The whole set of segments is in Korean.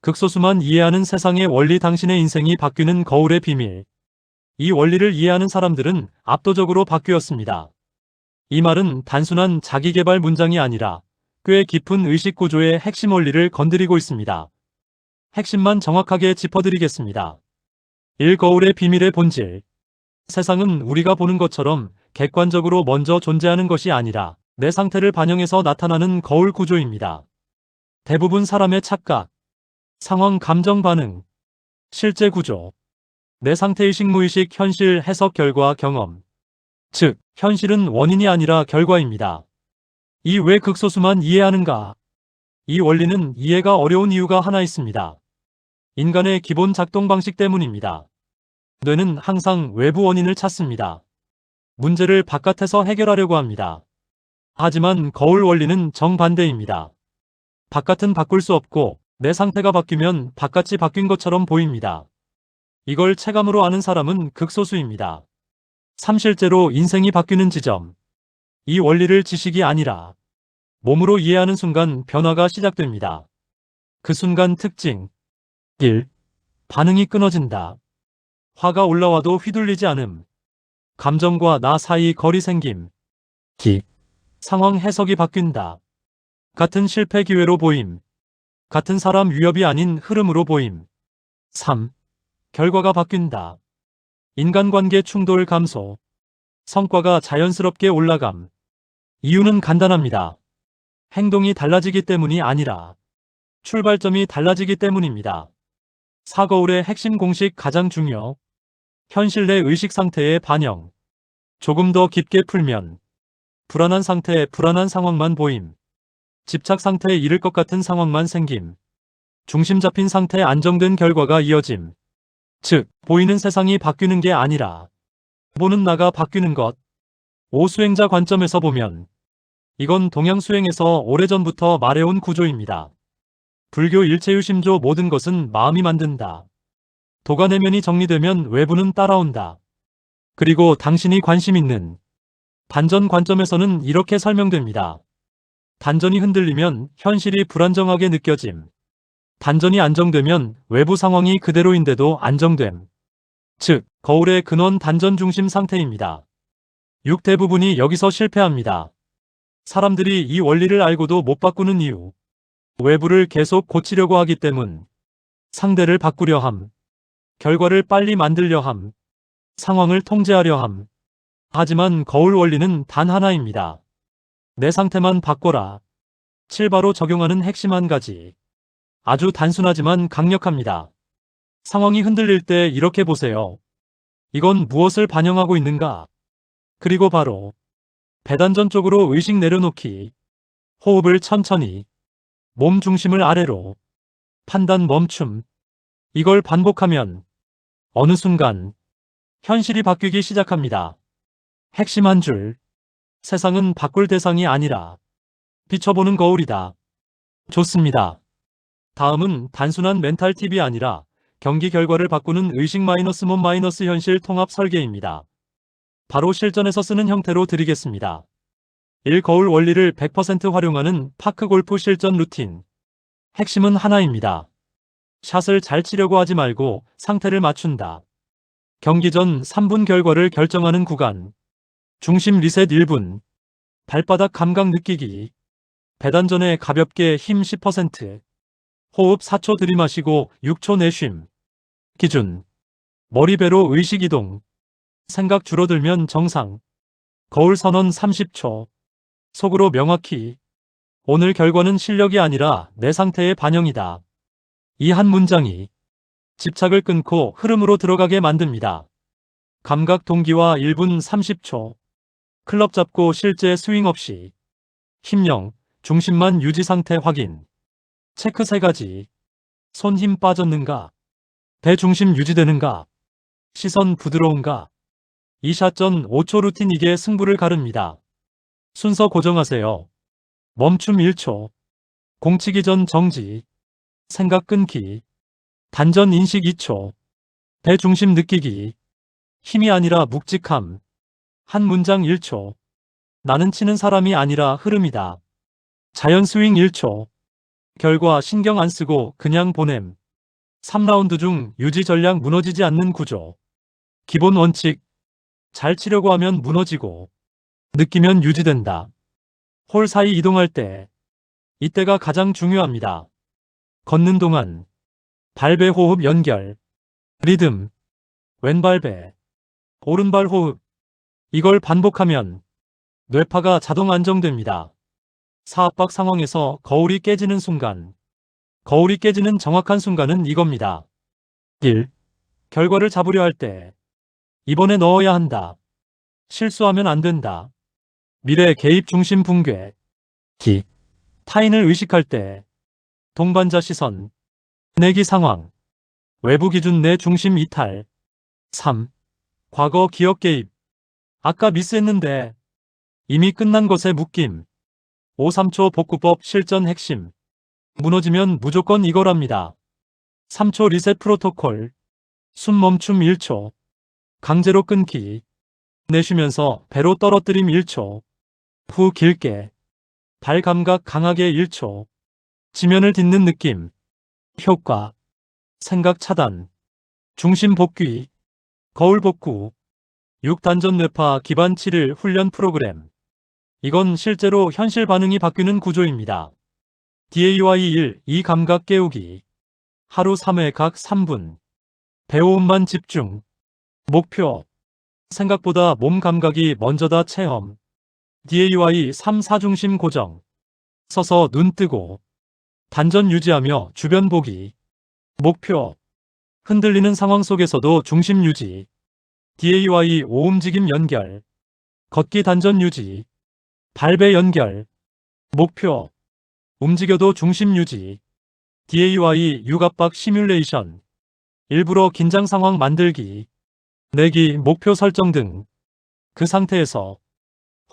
극소수만 이해하는 세상의 원리, 당신의 인생이 바뀌는 거울의 비밀. 이 원리를 이해하는 사람들은 압도적으로 바뀌었습니다. 이 말은 단순한 자기계발 문장이 아니라 꽤 깊은 의식 구조의 핵심 원리를 건드리고 있습니다. 핵심만 정확하게 짚어드리겠습니다. 1. 거울의 비밀의 본질. 세상은 우리가 보는 것처럼 객관적으로 먼저 존재하는 것이 아니라 내 상태를 반영해서 나타나는 거울 구조입니다. 대부분 사람의 착각, 상황, 감정, 반응, 실제 구조, 내 상태의식, 무의식, 현실, 해석, 결과, 경험. 즉, 현실은 원인이 아니라 결과입니다. 이 왜 극소수만 이해하는가? 이 원리는 이해가 어려운 이유가 하나 있습니다. 인간의 기본 작동 방식 때문입니다. 뇌는 항상 외부 원인을 찾습니다. 문제를 바깥에서 해결하려고 합니다. 하지만 거울 원리는 정반대입니다. 바깥은 바꿀 수 없고 내 상태가 바뀌면 바깥이 바뀐 것처럼 보입니다. 이걸 체감으로 아는 사람은 극소수입니다. 3. 실제로 인생이 바뀌는 지점. 이 원리를 지식이 아니라 몸으로 이해하는 순간 변화가 시작됩니다. 그 순간 특징. 1. 반응이 끊어진다. 화가 올라와도 휘둘리지 않음. 감정과 나 사이 거리 생김. 2. 상황 해석이 바뀐다. 같은 실패 기회로 보임. 같은 사람 위협이 아닌 흐름으로 보임. 3. 결과가 바뀐다. 인간관계 충돌 감소. 성과가 자연스럽게 올라감. 이유는 간단합니다. 행동이 달라지기 때문이 아니라 출발점이 달라지기 때문입니다. 4. 거울의 핵심 공식 가장 중요. 현실 내 의식 상태의 반영. 조금 더 깊게 풀면 불안한 상태에 불안한 상황만 보임. 집착 상태에 잃을 것 같은 상황만 생김. 중심 잡힌 상태 안정된 결과가 이어짐. 즉, 보이는 세상이 바뀌는 게 아니라 보는 나가 바뀌는 것. 5. 수행자 관점에서 보면 이건 동양 수행에서 오래전부터 말해온 구조입니다. 불교 일체유심조 모든 것은 마음이 만든다. 도가 내면이 정리되면 외부는 따라온다. 그리고 당신이 관심 있는 단전 관점에서는 이렇게 설명됩니다. 단전이 흔들리면 현실이 불안정하게 느껴짐. 단전이 안정되면 외부 상황이 그대로인데도 안정됨. 즉, 거울의 근원 단전 중심 상태입니다. 6. 대부분이 여기서 실패합니다. 사람들이 이 원리를 알고도 못 바꾸는 이유. 외부를 계속 고치려고 하기 때문. 상대를 바꾸려 함. 결과를 빨리 만들려 함. 상황을 통제하려 함. 하지만 거울 원리는 단 하나입니다. 내 상태만 바꿔라. 7. 바로 적용하는 핵심 한 가지. 아주 단순하지만 강력합니다. 상황이 흔들릴 때 이렇게 보세요. 이건 무엇을 반영하고 있는가? 그리고 바로 배단전 쪽으로 의식 내려놓기. 호흡을 천천히. 몸 중심을 아래로. 판단 멈춤. 이걸 반복하면 어느 순간 현실이 바뀌기 시작합니다. 핵심 한 줄. 세상은 바꿀 대상이 아니라 비춰보는 거울이다. 좋습니다. 다음은 단순한 멘탈 팁이 아니라 경기 결과를 바꾸는 의식 몸 현실 통합 설계입니다. 바로 실전에서 쓰는 형태로 드리겠습니다. 1. 거울 원리를 100% 활용하는 파크 골프 실전 루틴. 핵심은 하나입니다. 샷을 잘 치려고 하지 말고 상태를 맞춘다. 경기 전 3분 결과를 결정하는 구간. 중심 리셋 1분. 발바닥 감각 느끼기. 배단 전에 가볍게 힘 10%. 호흡 4초 들이마시고 6초 내쉼. 기준. 머리 배로 의식 이동. 생각 줄어들면 정상. 거울 선언 30초. 속으로 명확히. 오늘 결과는 실력이 아니라 내 상태의 반영이다. 이 한 문장이 집착을 끊고 흐름으로 들어가게 만듭니다. 감각 동기화 1분 30초. 클럽 잡고 실제 스윙 없이. 힘 0, 중심만 유지 상태 확인. 체크 3가지. 손 힘 빠졌는가? 배 중심 유지되는가? 시선 부드러운가? 2샷 전 5초 루틴. 이게 승부를 가릅니다. 순서 고정하세요. 멈춤 1초. 공치기 전 정지. 생각 끊기. 단전 인식 2초. 배 중심 느끼기. 힘이 아니라 묵직함. 한 문장 1초. 나는 치는 사람이 아니라 흐름이다. 자연 스윙 1초. 결과 신경 안 쓰고 그냥 보냄. 3라운드 중 유지 전략 무너지지 않는 구조. 기본 원칙. 잘 치려고 하면 무너지고 느끼면 유지된다. 홀 사이 이동할 때 이때가 가장 중요합니다. 걷는 동안 발배 호흡 연결, 리듬, 왼발배, 오른발 호흡. 이걸 반복하면 뇌파가 자동 안정됩니다. 사압박 상황에서 거울이 깨지는 순간, 거울이 깨지는 정확한 순간은 이겁니다. 1. 결과를 잡으려 할 때 이번에 넣어야 한다. 실수하면 안 된다. 미래 개입 중심 붕괴. 2. 타인을 의식할 때 동반자 시선, 내기 상황, 외부 기준 내 중심 이탈. 3. 과거 기억 개입. 아까 미스했는데 이미 끝난 것에 묶임. 5, 3초 복구법 실전 핵심. 무너지면 무조건 이거랍니다. 3초 리셋 프로토콜. 숨 멈춤 1초. 강제로 끊기. 내쉬면서 배로 떨어뜨림 1초. 후 길게. 발 감각 강하게 1초. 지면을 딛는 느낌. 효과. 생각 차단. 중심 복귀. 거울 복구. 6단전 뇌파 기반 7일 훈련 프로그램. 이건 실제로 현실 반응이 바뀌는 구조입니다. DAY1, 이 감각 깨우기. 하루 3회 각 3분. 배호흡만 집중. 목표. 생각보다 몸 감각이 먼저다 체험. DAY 3, 4중심 고정. 서서 눈 뜨고. 단전 유지하며 주변 보기. 목표. 흔들리는 상황 속에서도 중심 유지. DAY 5 움직임 연결. 걷기 단전 유지. 발배 연결. 목표. 움직여도 중심 유지. DAY 6 압박 시뮬레이션. 일부러 긴장 상황 만들기. 내기 목표 설정 등. 그 상태에서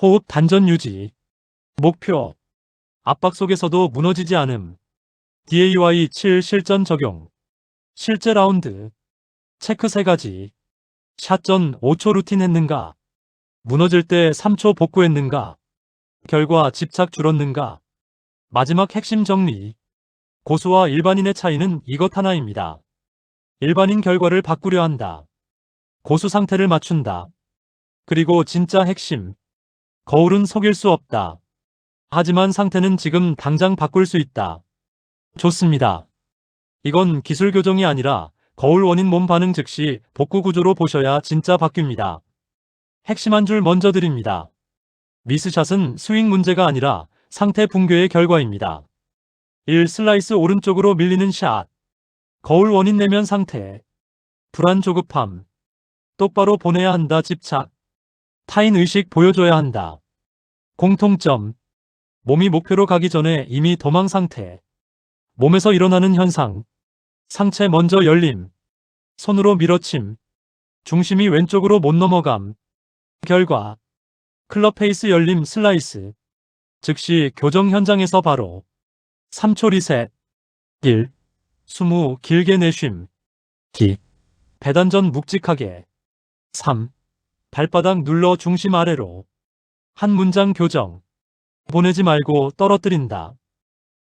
호흡 단전 유지. 목표. 압박 속에서도 무너지지 않음. DAY 7 실전 적용. 실제 라운드. 체크 3가지. 샷 전 5초 루틴 했는가? 무너질 때 3초 복구했는가? 결과 집착 줄었는가? 마지막 핵심 정리. 고수와 일반인의 차이는 이것 하나입니다. 일반인 결과를 바꾸려 한다. 고수 상태를 맞춘다. 그리고 진짜 핵심. 거울은 속일 수 없다. 하지만 상태는 지금 당장 바꿀 수 있다. 좋습니다. 이건 기술 교정이 아니라 거울 원인 몸 반응 즉시 복구 구조로 보셔야 진짜 바뀝니다. 핵심 한 줄 먼저 드립니다. 미스샷은 스윙 문제가 아니라 상태 붕괴의 결과입니다. 1. 슬라이스 오른쪽으로 밀리는 샷. 거울 원인 내면 상태. 불안 조급함. 똑바로 보내야 한다 집착. 타인 의식 보여줘야 한다. 공통점. 몸이 목표로 가기 전에 이미 도망 상태. 몸에서 일어나는 현상. 상체 먼저 열림. 손으로 밀어침. 중심이 왼쪽으로 못 넘어감. 결과. 클럽 페이스 열림 슬라이스. 즉시 교정 현장에서 바로. 3초 리셋. 1. 숨 후 길게 내쉼. 2. 배단전 묵직하게. 3. 발바닥 눌러 중심 아래로. 한 문장 교정. 보내지 말고 떨어뜨린다.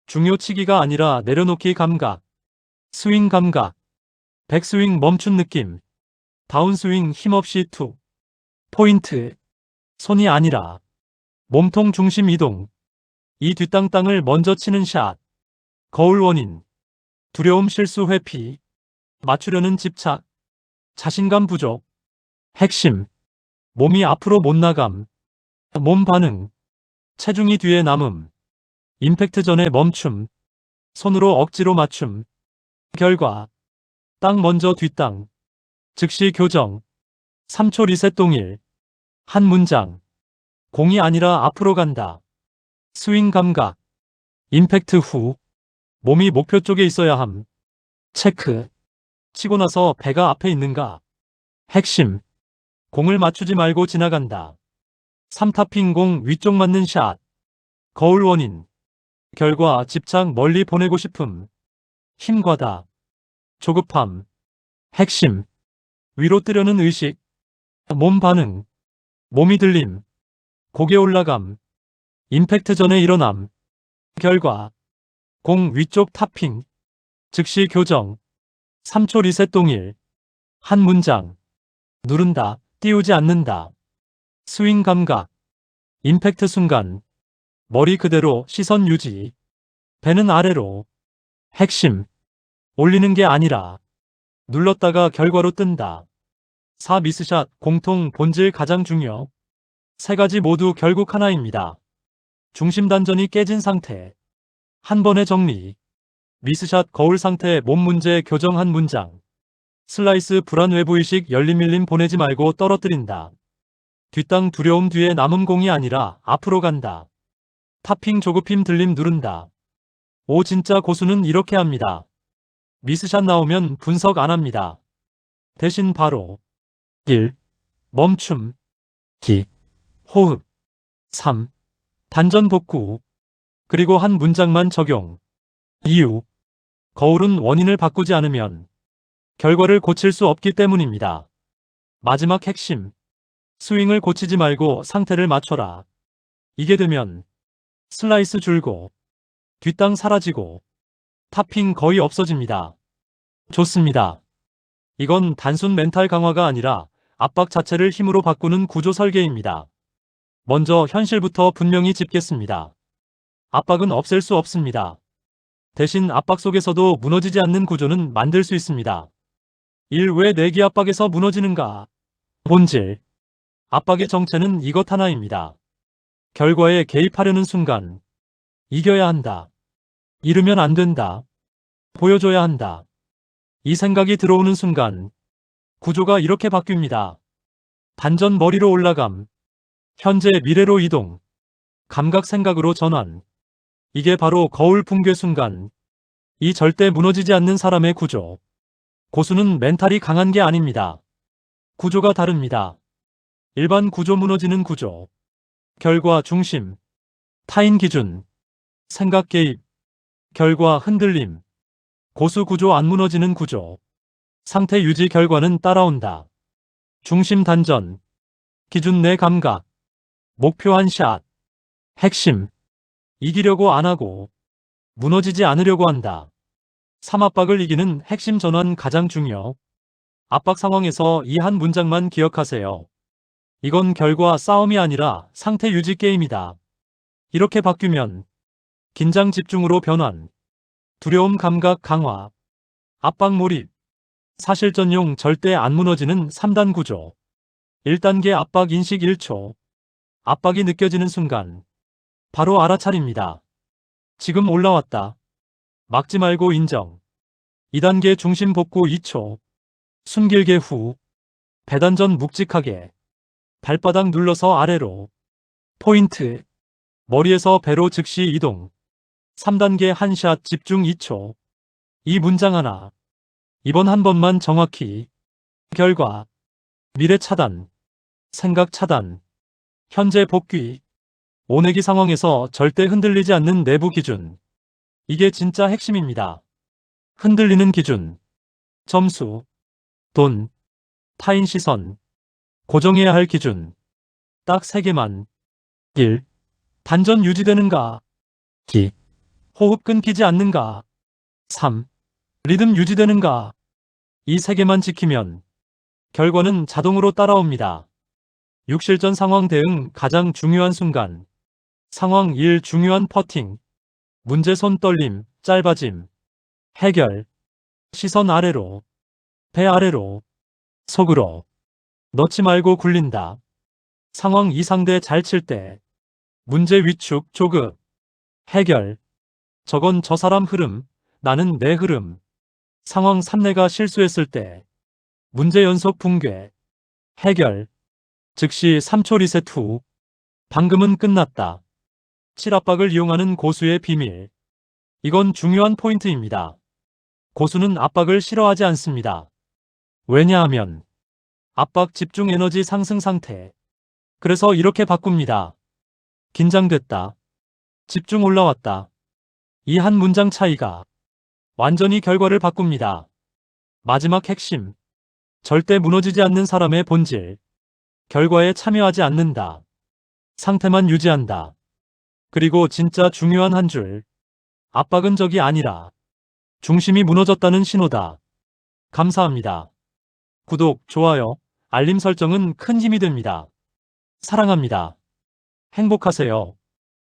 중요치기가 아니라 내려놓기 감각. 스윙 감각. 백스윙 멈춘 느낌. 다운스윙 힘없이 툭. 포인트. 손이 아니라 몸통 중심 이동. 이 뒷땅땅을 먼저 치는 샷. 거울 원인. 두려움 실수 회피. 맞추려는 집착. 자신감 부족. 핵심. 몸이 앞으로 못 나감. 몸 반응. 체중이 뒤에 남음. 임팩트 전에 멈춤. 손으로 억지로 맞춤. 결과. 땅 먼저 뒷땅. 즉시 교정. 3초 리셋 동일. 한 문장. 공이 아니라 앞으로 간다. 스윙 감각. 임팩트 후. 몸이 목표 쪽에 있어야 함. 체크. 치고 나서 배가 앞에 있는가? 핵심. 공을 맞추지 말고 지나간다. 3타핑 공 위쪽 맞는 샷. 거울 원인. 결과 집착 멀리 보내고 싶음. 힘 과다. 조급함. 핵심. 위로 뜨려는 의식. 몸 반응. 몸이 들림. 고개 올라감. 임팩트 전에 일어남. 결과. 공 위쪽 탑핑. 즉시 교정. 3초 리셋 동일. 한 문장. 누른다. 띄우지 않는다. 스윙 감각. 임팩트 순간. 머리 그대로 시선 유지. 배는 아래로. 핵심. 올리는 게 아니라 눌렀다가 결과로 뜬다. 4 미스샷 공통 본질 가장 중요. 세 가지 모두 결국 하나입니다. 중심 단전이 깨진 상태. 한 번의 정리. 미스샷 거울 상태 몸 문제 교정 한 문장. 슬라이스 불안 외부의식 열림 밀림 보내지 말고 떨어뜨린다. 뒷땅 두려움 뒤에 남은 공이 아니라 앞으로 간다. 탑핑 조급힘 들림 누른다. 오 진짜 고수는 이렇게 합니다. 미스샷 나오면 분석 안 합니다. 대신 바로 1. 멈춤 2. 호흡 3. 단전 복구 그리고 한 문장만 적용. 이유. 거울은 원인을 바꾸지 않으면 결과를 고칠 수 없기 때문입니다. 마지막 핵심. 스윙을 고치지 말고 상태를 맞춰라. 이게 되면 슬라이스 줄고 뒷땅 사라지고 탑핑 거의 없어집니다. 좋습니다. 이건 단순 멘탈 강화가 아니라 압박 자체를 힘으로 바꾸는 구조 설계입니다. 먼저 현실부터 분명히 짚겠습니다. 압박은 없앨 수 없습니다. 대신 압박 속에서도 무너지지 않는 구조는 만들 수 있습니다. 1. 왜 내기 압박에서 무너지는가? 본질. 압박의 정체는 이것 하나입니다. 결과에 개입하려는 순간 이겨야 한다. 이르면 안 된다. 보여줘야 한다. 이 생각이 들어오는 순간 구조가 이렇게 바뀝니다. 단전 머리로 올라감. 현재 미래로 이동. 감각 생각으로 전환. 이게 바로 거울 붕괴 순간. 이 절대 무너지지 않는 사람의 구조. 고수는 멘탈이 강한 게 아닙니다. 구조가 다릅니다. 일반 구조 무너지는 구조. 결과 중심. 타인 기준. 생각 개입. 결과 흔들림. 고수 구조 안 무너지는 구조. 상태 유지 결과는 따라온다. 중심 단전. 기준 내 감각. 목표 한 샷. 핵심. 이기려고 안 하고 무너지지 않으려고 한다. 3. 압박을 이기는 핵심 전환 가장 중요. 압박 상황에서 이 한 문장만 기억하세요. 이건 결과 싸움이 아니라 상태 유지 게임이다. 이렇게 바뀌면 긴장 집중으로 변환. 두려움 감각 강화. 압박 몰입. 사실 전용 절대 안 무너지는 3단 구조. 1단계 압박 인식 1초. 압박이 느껴지는 순간 바로 알아차립니다. 지금 올라왔다. 막지 말고 인정. 2단계 중심 복구 2초. 숨길게 후. 배단전 묵직하게. 발바닥 눌러서 아래로. 포인트. 머리에서 배로 즉시 이동. 3단계 한샷 집중 2초. 이 문장 하나. 이번 한 번만 정확히. 결과. 미래 차단. 생각 차단. 현재 복귀. 오내기 상황에서 절대 흔들리지 않는 내부 기준. 이게 진짜 핵심입니다. 흔들리는 기준. 점수. 돈. 타인 시선. 고정해야 할 기준. 딱 3개만. 1. 단전 유지되는가? 2. 호흡 끊기지 않는가? 3. 리듬 유지되는가? 이 3개만 지키면 결과는 자동으로 따라옵니다. 육실전 상황 대응 가장 중요한 순간. 상황 1 중요한 퍼팅. 문제 손 떨림, 짧아짐. 해결. 시선 아래로. 배 아래로. 속으로. 넣지 말고 굴린다. 상황 2 상대 잘 칠 때. 문제 위축, 조급. 해결. 저건 저 사람 흐름, 나는 내 흐름. 상황 3 내가 실수했을 때. 문제 연속 붕괴. 해결. 즉시 3초 리셋 후. 방금은 끝났다. 7. 압박을 이용하는 고수의 비밀. 이건 중요한 포인트입니다. 고수는 압박을 싫어하지 않습니다. 왜냐하면 압박 집중 에너지 상승 상태. 그래서 이렇게 바꿉니다. 긴장됐다. 집중 올라왔다. 이 한 문장 차이가 완전히 결과를 바꿉니다. 마지막 핵심. 절대 무너지지 않는 사람의 본질. 결과에 참여하지 않는다. 상태만 유지한다. 그리고 진짜 중요한 한 줄. 압박은 적이 아니라 중심이 무너졌다는 신호다. 감사합니다. 구독, 좋아요, 알림 설정은 큰 힘이 됩니다. 사랑합니다. 행복하세요.